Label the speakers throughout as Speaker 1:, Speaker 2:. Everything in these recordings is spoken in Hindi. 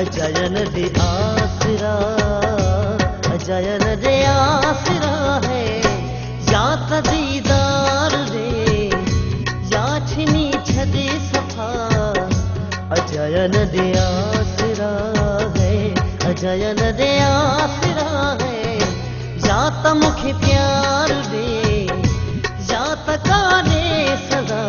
Speaker 1: अजयन दे आसरा, अजयन दे आसरा है, या त दीदार रे या छिनी छदे सफा। अजयन दे आसरा है, अजयन दे आसरा है, या त मुखे प्यार रे या त काने सदा।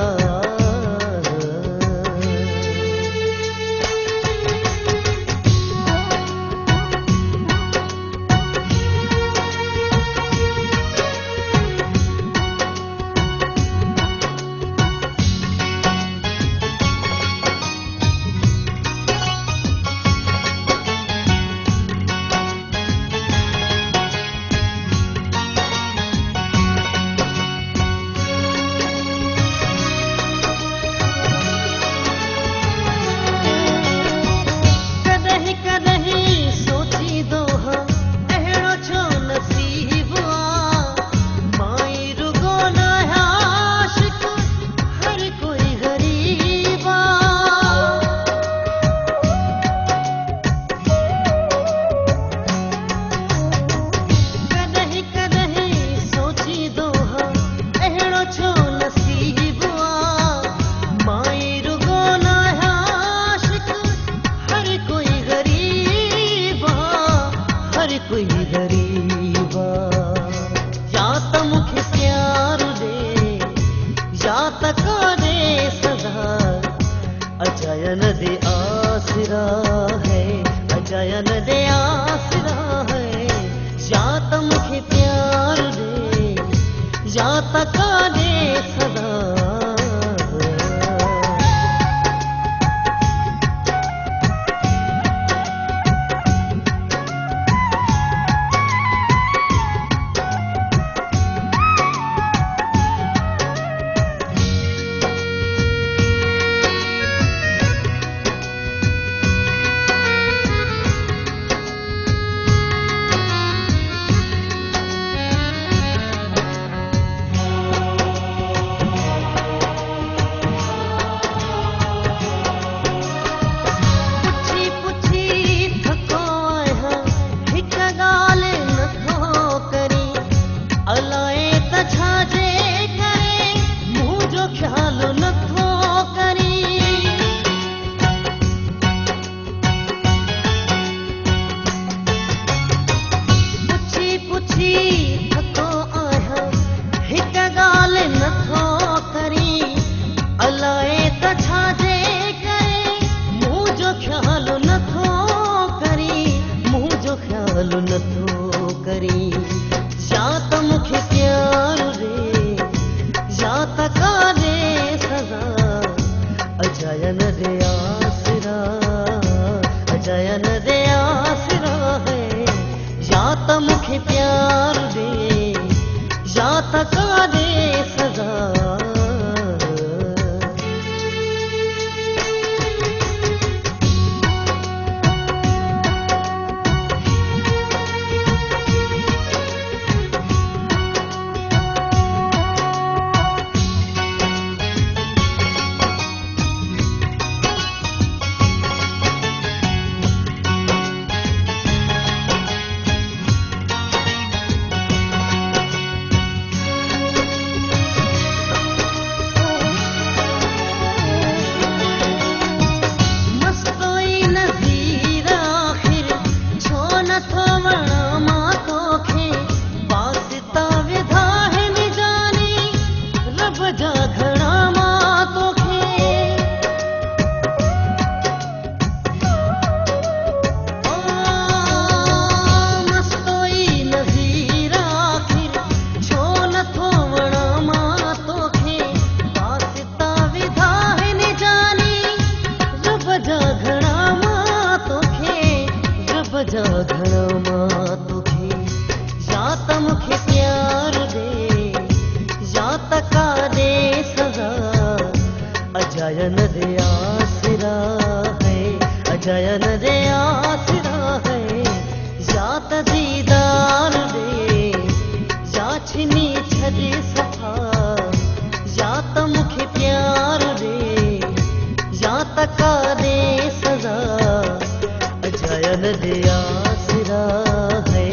Speaker 1: अजयन दे आसरा है, अजयन दे आसरा है, या त मुखे प्यार रे या त काने सदा। अजयन दे आसरा, अजयन दे आसरा है, या त मुखे प्यार रे या त काने सदा। अजायन दे आसरा है, अजायन दे आसरा है। या त दीदार दे या छिनी छॾे सफ़ा, या त मूंखे प्यार दे या त का दे सज़ा। अजायन दे आसरा है,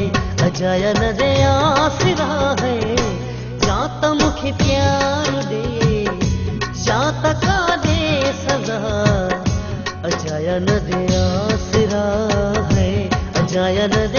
Speaker 1: अजायन दे आसरा है। या त मूंखे प्यार दे या त का दे सज़ा। अजायन दे आसरा है, अजायन दे